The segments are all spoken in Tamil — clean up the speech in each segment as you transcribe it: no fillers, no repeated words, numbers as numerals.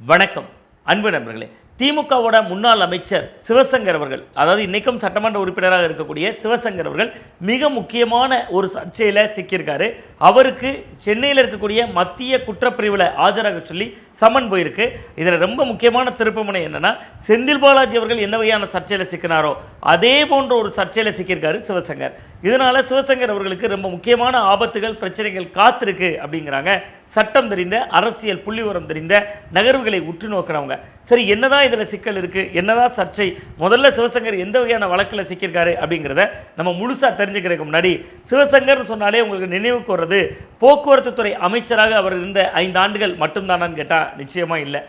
வணக்கம் அன்பு நண்பர்களே. திமுகவோட முன்னாள் அமைச்சர் சிவசங்கர் அவர்கள், அதாவது இன்னைக்கும் சட்டமன்ற உறுப்பினராக இருக்கக்கூடிய சிவசங்கர் அவர்கள் மிக முக்கியமான ஒரு சர்ச்சையில் சிக்கியிருக்காரு. அவருக்கு சென்னையில் இருக்கக்கூடிய மத்திய குற்றப்பிரிவில் ஆஜராக சொல்லி சம்மன் போயிருக்கு. இதில் ரொம்ப முக்கியமான திருப்புமுனை என்னன்னா, செந்தில் பாலாஜி அவர்கள் என்ன வகையான சர்ச்சையில் சிக்கினாரோ அதே போன்ற ஒரு சர்ச்சையில் சிக்கியிருக்காரு சிவசங்கர். இதனால சிவசங்கர் அவர்களுக்கு ரொம்ப முக்கியமான ஆபத்துகள் பிரச்சனைகள் காத்திருக்கு அப்படிங்கிறாங்க சட்டம் தெரிந்த அரசியல் புள்ளிவரம் தெரிந்த நகர்வுகளை உற்று நோக்கிறவங்க. சரி, என்னதான் இதில் சிக்கல் இருக்குது, என்னதான் சர்ச்சை, முதல்ல சிவசங்கர் எந்த வகையான வழக்கில் சிக்கியிருக்காரு அப்படிங்கிறத நம்ம முழுசாக தெரிஞ்சுக்கிறதுக்கு முன்னாடி, சிவசங்கர் சொன்னாலே உங்களுக்கு நினைவுக்கு வர்றது போக்குவரத்து துறை அமைச்சராக அவர் இருந்த 5 ஆண்டுகள் மட்டும்தானான்னு கேட்டால் நிச்சயமாக இல்லை.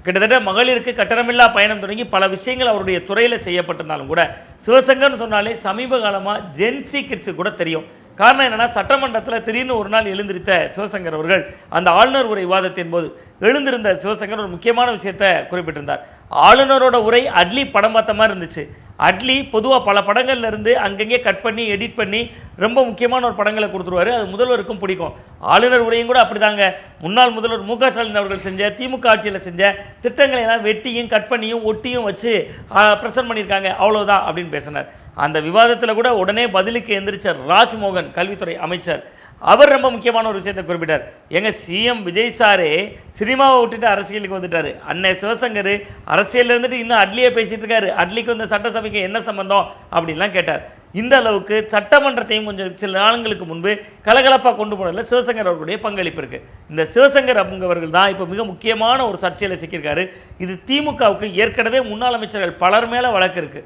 கிட்டத்தட்ட மகளிருக்கு கட்டணமில்லா பயணம் தொடங்கி பல விஷயங்கள் அவருடைய துறையில் செய்யப்பட்டிருந்தாலும் கூட சிவசங்கர்னு சொன்னாலே சமீப காலமாக ஜென்சி கிட்ஸு கூட தெரியும். காரணம் என்னென்னா, சட்டமன்றத்தில் திடீர்னு ஒரு நாள் எழுந்திருத்த சிவசங்கர் அவர்கள் அந்த ஆளுநர் உரை விவாதத்தின் போது எழுந்திருந்த சிவசங்கர் ஒரு முக்கியமான விஷயத்தை குறிப்பிட்டிருந்தார். ஆளுநரோட உரை அட்லி படம் பார்த்த மாதிரி இருந்துச்சு. அட்லி பொதுவாக பல படங்கள்ல இருந்து அங்கங்கே கட் பண்ணி எடிட் பண்ணி ரொம்ப முக்கியமான ஒரு படங்களை கொடுத்துருவாரு. அது முதல்வருக்கும் பிடிக்கும். ஆளுநர் உரையும் கூட அப்படிதாங்க. முன்னாள் முதல்வர் மு.க. ஸ்டாலின் அவர்கள் செஞ்ச திமுக ஆட்சியில் செஞ்ச திட்டங்களை எல்லாம் வெட்டியும் கட் பண்ணியும் ஒட்டியும் வச்சு ப்ரெசென்ட் பண்ணியிருக்காங்க, அவ்வளோதான் அப்படின்னு பேசினார். அந்த விவாதத்தில் கூட உடனே பதிலுக்கு எந்திரிச்ச ராஜ்மோகன் கல்வித்துறை அமைச்சர், அவர் ரொம்ப முக்கியமான ஒரு விஷயத்தை குறிப்பிட்டார். எங்கள் சிஎம் விஜய் சாரே சினிமாவை விட்டுட்டு அரசியலுக்கு வந்துட்டார். அண்ணன் சிவசங்கர் அரசியலில் இருந்துட்டு இன்னும் அட்லியே பேசிகிட்டு இருக்காரு. அட்லிக்கு இந்த சட்டசபைக்கு என்ன சம்பந்தம் அப்படின்லாம் கேட்டார். இந்த அளவுக்கு சட்டமன்றத்தையும் கொஞ்சம் சில நாளுங்களுக்கு முன்பு கலகலப்பாக கொண்டு போனதில் சிவசங்கர் அவர்களுடைய பங்களிப்பு இருக்குது. இந்த சிவசங்கர் அவர்கள் தான் இப்போ மிக முக்கியமான ஒரு சர்ச்சையில் சிக்கியிருக்காரு. இது திமுகவுக்கு ஏற்கனவே முன்னாள் அமைச்சர்கள் பலர் மேலே வழக்கு இருக்குது.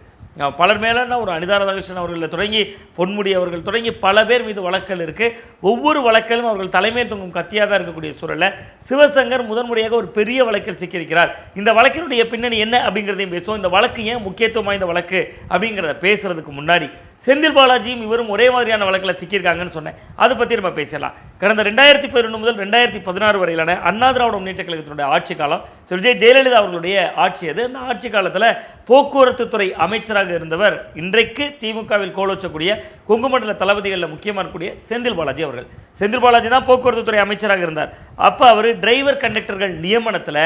பலர் மேலேன்னா ஒரு அனிதா ராதாகிருஷ்ணன் அவர்களில் தொடங்கி பொன்முடி அவர்கள் தொடங்கி பல பேர் மீது வழக்கல் இருக்குது. ஒவ்வொரு வழக்கிலும் அவர்கள் தலைமையில் தொங்கும் கத்தியாக தான் இருக்கக்கூடிய சூழலில் சிவசங்கர் முதன்முறையாக ஒரு பெரிய வழக்கில் சிக்கியிருக்கிறார். இந்த வழக்கினுடைய பின்னணி என்ன அப்படிங்கிறதையும் பேசுவோம். இந்த வழக்கு ஏன் முக்கியத்துவம் வாய்ந்த வழக்கு அப்படிங்கிறத பேசுகிறதுக்கு முன்னாடி, செந்தில் பாலாஜியும் இவரும் ஒரே மாதிரியான வழக்கில் சிக்கியிருக்காங்கன்னு சொன்னேன். அதை பற்றி நம்ம பேசலாம். கடந்த 2011 முதல் 2016 வரையிலான அண்ணா திராவிட முன்னேற்ற கழகத்தினுடைய ஆட்சி காலம், விஜய் ஜெயலலிதா அவர்களுடைய ஆட்சி அது. அந்த ஆட்சி காலத்தில் போக்குவரத்து துறை அமைச்சராக இருந்தவர் இன்றைக்கு திமுகவில் கோலோச்சக்கூடிய கொங்கு மண்டல தளபதிகளில் முக்கியமாக இருக்கக்கூடிய செந்தில் பாலாஜி அவர்கள். செந்தில் பாலாஜி தான் போக்குவரத்து துறை அமைச்சராக இருந்தார். அப்போ அவர் டிரைவர் கண்டக்டர்கள் நியமனத்தில்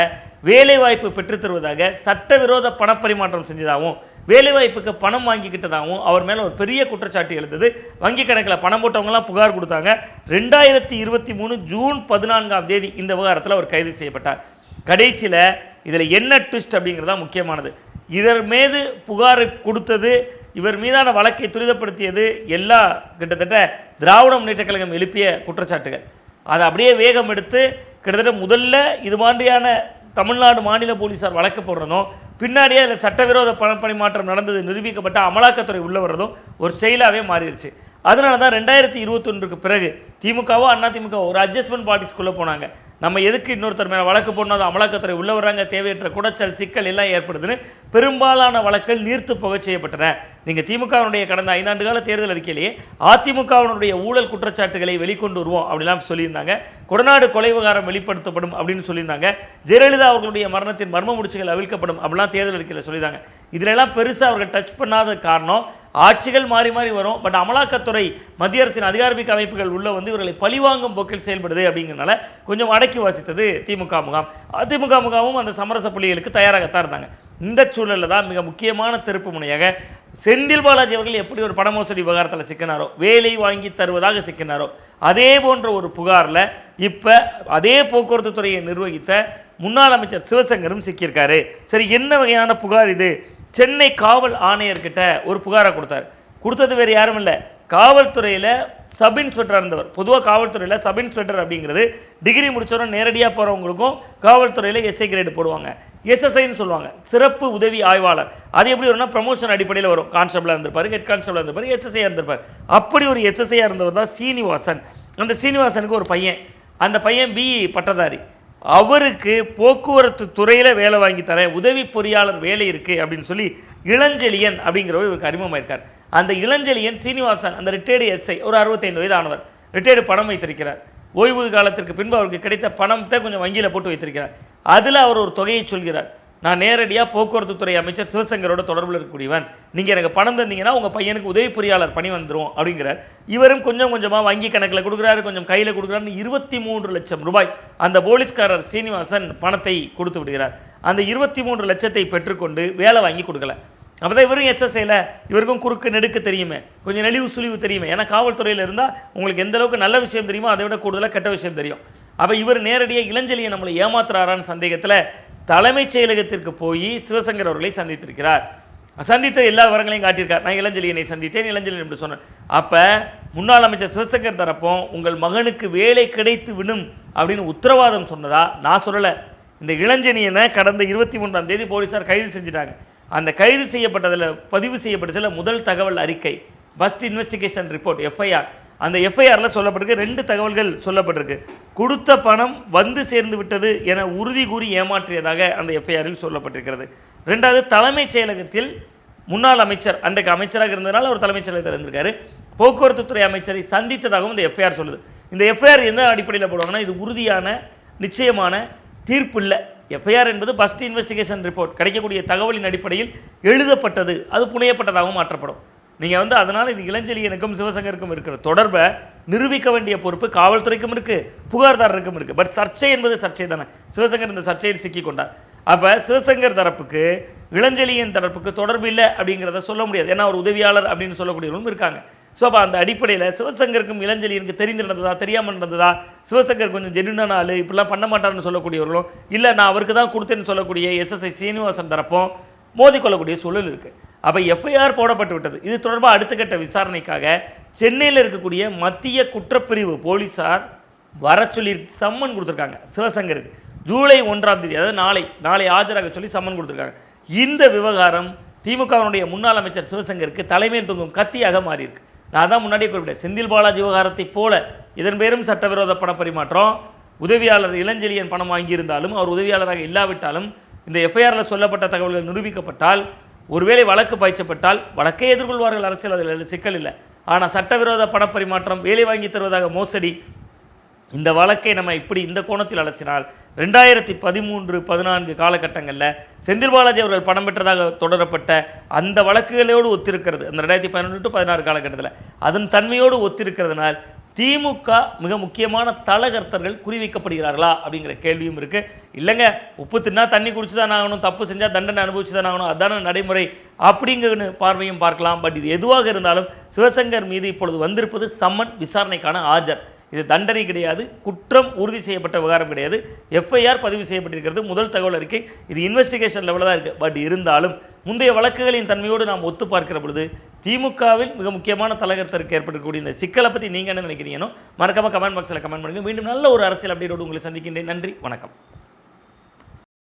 வேலைவாய்ப்பு பெற்றுத் தருவதாக சட்டவிரோத பணப்பரிமாற்றம் செஞ்சதாகவும் வேலைவாய்ப்புக்கு பணம் வாங்கிக்கிட்டதாகவும் அவர் மேலே ஒரு பெரிய குற்றச்சாட்டு எழுந்தது. வங்கி கணக்கில் பணம் போட்டவங்கலாம் புகார் கொடுத்தாங்க. 2023 ஜூன் 14 இந்த விவகாரத்தில் அவர் கைது செய்யப்பட்டார். கடைசியில் இதில் என்ன ட்விஸ்ட் அப்படிங்கிறதா முக்கியமானது. இதன் மீது புகார் கொடுத்தது, இவர் மீதான வழக்கை துரிதப்படுத்தியது எல்லாம் கிட்டத்தட்ட திராவிட முன்னேற்ற கழகம் எழுப்பிய குற்றச்சாட்டுகள். அதை அப்படியே வேகம் எடுத்து கிட்டத்தட்ட முதல்ல இது மாதிரியான தமிழ்நாடு மாநில போலீஸார் வழக்கு போடுறதும், பின்னாடியே அதில் சட்டவிரோத பணப்பரிமாற்றம் நடந்தது நிரூபிக்கப்பட்ட அமலாக்கத்துறை உள்ள வர்றதும் ஒரு ஸ்டைலாகவே மாறிடுச்சு. அதனால தான் 2021க்கு பிறகு திமுகவோ அண்ணா திமுகவோ ஒரு அட்ஜஸ்ட்மெண்ட் பாலிடிக்ஸ்குள்ளே போனாங்க. நம்ம எதுக்கு இன்னொருத்தர் மேலே வழக்கு போடணும், அது அமலாக்கத்துறை உள்ளே வர்றாங்க, தேவையற்ற குடைச்சல் சிக்கல் எல்லாம் ஏற்படுதுன்னு பெரும்பாலான வழக்குகள் நீர்த்து போக செய்யப்பட்டன. நீங்கள் திமுகவினுடைய கடந்த 5 ஆண்டு கால தேர்தல் அறிக்கையிலேயே அதிமுகவினுடைய ஊழல் குற்றச்சாட்டுகளை வெளிக்கொண்டு வருவோம் அப்படிலாம் சொல்லியிருந்தாங்க. கொடநாடு கொலை விவகாரம் வெளிப்படுத்தப்படும் அப்படின்னு சொல்லியிருந்தாங்க. ஜெயலலிதா அவர்களுடைய மரணத்தின் மர்ம முடிச்சுகள் அவிழ்க்கப்படும் அப்படிலாம் தேர்தல் அறிக்கையில் சொல்லியிருந்தாங்க. இதிலெல்லாம் பெருசாக அவர்கள் டச் பண்ணாத காரணம், ஆட்சிகள் மாறி மாறி வரும், பட் அமலாக்கத்துறை மத்திய அரசின் அதிகாரமிக்க அமைப்புகள் உள்ள வந்து இவர்களை பழிவாங்கும் போக்கில் செயல்படுது அப்படிங்கிறனால கொஞ்சம் அடக்கி வாசித்தது திமுக முகாம். அதிமுக முகாமும் அந்த சமரச புள்ளிகளுக்கு தயாராகத்தான் இருந்தாங்க. இந்த சூழலில் தான் மிக முக்கியமான திருப்பு முனையாக செந்தில் பாலாஜி அவர்கள் எப்படி ஒரு பண மோசடி விவகாரத்தில் சிக்கினாரோ, வேலை வாங்கி தருவதாக சிக்கினாரோ, அதே போன்ற ஒரு புகாரில் இப்போ அதே போக்குவரத்து துறையை நிர்வகித்த முன்னாள் அமைச்சர் சிவசங்கரும் சிக்கியிருக்காரு. சரி, என்ன வகையான புகார் இது? சென்னை காவல் ஆணையர்கிட்ட ஒரு புகாரை கொடுத்தது வேறு யாரும் இல்லை, காவல்துறையில் சப் இன்ஸ்பெக்டராக இருந்தவர். பொதுவாக காவல்துறையில் சப் இன்ஸ்பெக்டர் அப்படிங்கிறது டிகிரி முடித்தவரும் நேரடியாக போகிறவங்களுக்கும் காவல்துறையில் எஸ்ஐ கிரேடு போடுவாங்க. எஸ்எஸ்ஐன்னு சொல்லுவாங்க, சிறப்பு உதவி ஆய்வாளர். அது எப்படி வரும்னா ப்ரமோஷன் அடிப்படையில் வரும். கான்ஸ்டபிளாக இருந்திருப்பார், ஹெட் கான்ஸ்டபிளாக இருந்திருப்பார், எஸ்எஸ்ஐயாக இருந்திருப்பார். அப்படி ஒரு எஸ்எஸ்ஐயாக இருந்தவர் தான் சீனிவாசன். அந்த சீனிவாசனுக்கு ஒரு பையன், அந்த பையன் பிஇ பட்டதாரி. அவருக்கு போக்குவரத்து துறையில் வேலை வாங்கி தரேன், உதவி பொறியாளர் வேலை இருக்குது அப்படின்னு சொல்லி இளஞ்செழியன் அப்படிங்கிறவர் இவருக்கு அறிமுகமாயிருக்கார். அந்த இளஞ்செழியன் சீனிவாசன் அந்த ரிட்டையர்டு எஸ்ஐ, ஒரு 65 வயது ஆனவர், ரிட்டையர்டு பணம் வைத்திருக்கிறார். ஓய்வு காலத்திற்கு பின்பு அவருக்கு கிடைத்த பணத்தை கொஞ்சம் வங்கியில் போட்டு வைத்திருக்கிறார். அதில் அவர் ஒரு தொகையை சொல்கிறார். நான் நேரடியாக போக்குவரத்து துறை அமைச்சர் சிவசங்கரோட தொடர்பில் இருக்கக்கூடியவன், நீங்கள் எனக்கு பணம் தந்தீங்கன்னா உங்கள் பையனுக்கு உதவி பொறியாளர் பணி வந்துடும் அப்படிங்கிறார். இவரும் கொஞ்சம் கொஞ்சமாக வங்கி கணக்கில் கொடுக்குறாரு, கொஞ்சம் கையில் கொடுக்குறாருன்னு 23 லட்சம் ரூபாய் அந்த போலீஸ்காரர் சீனிவாசன் பணத்தை கொடுத்து விடுகிறார். அந்த 23 லட்சத்தை பெற்றுக்கொண்டு வேலை வாங்கி கொடுக்கல. அப்போ தான் இவரும் எஸ்எஸ்ஐயில் இவருக்கும் குறுக்கு நெடுக்க தெரியுமே, கொஞ்சம் நெளிவு சுழிவு தெரியுமே. ஏன்னா காவல்துறையில் இருந்தால் உங்களுக்கு எந்த அளவுக்கு நல்ல விஷயம் தெரியுமோ அதை விட கூடுதலாக கெட்ட விஷயம் தெரியும். அப்போ இவர் நேரடியாக இளஞ்செழியை நம்மளை ஏமாத்துறாரான்னு சந்தேகத்தில் தலைமைச் செயலகத்திற்கு போய் சிவசங்கர் அவர்களை சந்தித்திருக்கிறார். சந்தித்த எல்லா விவரங்களையும் காட்டியிருக்கார். நான் இளஞ்செழியனை சந்தித்தேன், இளஞ்செழியன் என்று சொன்னேன். அப்போ முன்னாள் அமைச்சர் சிவசங்கர் தரப்பும் உங்கள் மகனுக்கு வேலை கிடைத்து விடும் அப்படின்னு உத்தரவாதம் சொன்னதா நான் சொல்லலை. இந்த இளஞ்செழியனை கடந்த 23ஆம் தேதி போலீஸார் கைது செஞ்சுட்டாங்க. அந்த கைது செய்யப்பட்டதில் பதிவு செய்யப்பட்ட முதல் தகவல் அறிக்கை, ஃபர்ஸ்ட் இன்வெஸ்டிகேஷன் ரிப்போர்ட், எஃப்ஐஆர். அந்த எஃப்ஐஆரில் சொல்லப்பட்டிருக்கு 2 தகவல்கள் சொல்லப்பட்டிருக்கு. கொடுத்த பணம் வந்து சேர்ந்து விட்டது என உறுதி கூறி ஏமாற்றியதாக அந்த எஃப்ஐஆரில் சொல்லப்பட்டிருக்கிறது. 2வது தலைமைச் செயலகத்தில் முன்னாள் அமைச்சர், அன்றைக்கு அமைச்சராக இருந்ததுனால அவர் தலைமைச் செயலகத்தில் இருந்திருக்காரு, போக்குவரத்து துறை அமைச்சரை சந்தித்ததாகவும் இந்த எஃப்ஐஆர் சொல்லுது. இந்த எஃப்ஐஆர் எந்த அடிப்படையில் போடுவாங்கன்னா, இது உறுதியான நிச்சயமான தீர்ப்பு இல்லை. எஃப்ஐஆர் என்பது ஃபர்ஸ்ட் இன்வெஸ்டிகேஷன் ரிப்போர்ட், கிடைக்கக்கூடிய தகவலின் அடிப்படையில் எழுதப்பட்டது, அது புனையப்பட்டதாகவும் மாற்றப்படும். நீங்கள் அதனால் இது இளஞ்செழியனுக்கும் சிவசங்கருக்கும் இருக்கிற தொடர்பை நிரூபிக்க வேண்டிய பொறுப்பு காவல்துறைக்கும் இருக்குது, புகார்தாரருக்கும் இருக்குது. பட் சர்ச்சை என்பது சர்ச்சை தானே. சிவசங்கர் இந்த சர்ச்சையில் சிக்கிக்கொண்டார். அப்போ சிவசங்கர் தரப்புக்கு இளஞ்செழியன் தரப்புக்கு தொடர்பு இல்லை அப்படிங்கிறத சொல்ல முடியாது. ஏன்னா ஒரு உதவியாளர் அப்படின்னு சொல்லக்கூடியவர்களும் இருக்காங்க. ஸோ அப்போ அந்த அடிப்படையில் சிவசங்கருக்கும் இளஞ்செழியனுக்கு தெரிந்து நடந்ததா தெரியாமல் நடந்ததா, சிவசங்கர் கொஞ்சம் ஜென்யூனான ஆள் இப்படிலாம் பண்ண மாட்டார்னு சொல்லக்கூடியவர்களும் இல்லை, நான் அவருக்கு தான் கொடுத்தேன்னு சொல்லக்கூடிய எஸ்எஸ்ஐ சீனிவாசன் தரப்பும் மோதிக்கொள்ளக்கூடிய சூழல் இருக்குது. அப்போ எஃப்ஐஆர் போடப்பட்டு விட்டது. இது தொடர்பாக அடுத்த கட்ட விசாரணைக்காக சென்னையில் இருக்கக்கூடிய மத்திய குற்றப்பிரிவு போலீஸார் வர சொல்லி சம்மன் கொடுத்துருக்காங்க சிவசங்கருக்கு. ஜூலை 1ஆம் தேதி, அதாவது நாளை ஆஜராக சொல்லி சம்மன் கொடுத்துருக்காங்க. இந்த விவகாரம் திமுகவினுடைய முன்னாள் அமைச்சர் சிவசங்கருக்கு தலைமையில் தொங்கும் கத்தியாக மாறியிருக்கு. நான் தான் முன்னாடியே குறிப்பிட்டேன், செந்தில் பாலாஜி விவகாரத்தை போல இதன் பேரும் சட்டவிரோத பணப்பரிமாற்றம். உதவியாளர் இளஞ்செழியன் பணம் வாங்கியிருந்தாலும் அவர் உதவியாளராக இல்லாவிட்டாலும் இந்த எஃப்ஐஆரில் சொல்லப்பட்ட தகவல்கள் நிரூபிக்கப்பட்டால், ஒருவேளை வழக்கு பாய்ச்சப்பட்டால் வழக்கை எதிர்கொள்வார்கள், அரசியல் அதில் சிக்கல் இல்லை. ஆனால் சட்டவிரோத பணப்பரிமாற்றம், வேலை வாங்கி தருவதாக மோசடி, இந்த வழக்கை நம்ம இப்படி இந்த கோணத்தில் அலசினால் 2013-14 காலகட்டங்களில் செந்தில் பாலாஜி அவர்கள் பணம் பெற்றதாக தொடரப்பட்ட அந்த வழக்குகளோடு ஒத்திருக்கிறது. அந்த 2011-16 காலகட்டத்தில் அதன் தன்மையோடு ஒத்திருக்கிறதுனால் திமுக மிக முக்கியமான தலகர்த்தர்கள் குறிவைக்கப்படுகிறார்களா அப்படிங்கிற கேள்வியும் இருக்குது. இல்லைங்க, உப்பு தின்னா தண்ணி குடிச்சு தான் ஆகணும், தப்பு செஞ்சால் தண்டனை அனுபவிச்சு தான் ஆகணும், அதான நடைமுறை அப்படிங்கிற பார்வையும் பார்க்கலாம். பட் இது எதுவாக இருந்தாலும் சிவசங்கர் மீது இப்பொழுது வந்திருப்பது சம்மன், விசாரணைக்கான ஆஜர். இது தண்டனை கிடையாது, குற்றம் உறுதி செய்யப்பட்ட விவகாரம் கிடையாது. எஃப்ஐஆர் பதிவு செய்யப்பட்டிருக்கிறது, முதல் தகவல் அறிக்கை. இது இன்வெஸ்டிகேஷன் லெவலில் தான் இருக்குது. பட் இருந்தாலும் முந்தைய வழக்குகளின் தன்மையோடு நாம் ஒத்து பார்க்கிற பொழுது திமுகவில் மிக முக்கியமான தலைகர்த்தருக்கு ஏற்படக்கூடிய இந்த சிக்கலை பற்றி நீங்கள் என்ன நினைக்கிறீங்கன்னு மறக்காமல் கமெண்ட் பாக்ஸில் கமெண்ட் பண்ணுங்கள். மீண்டும் நல்ல ஒரு அரசியல் அப்டேட்டோடு உங்களை சந்திக்கின்றேன். நன்றி, வணக்கம்.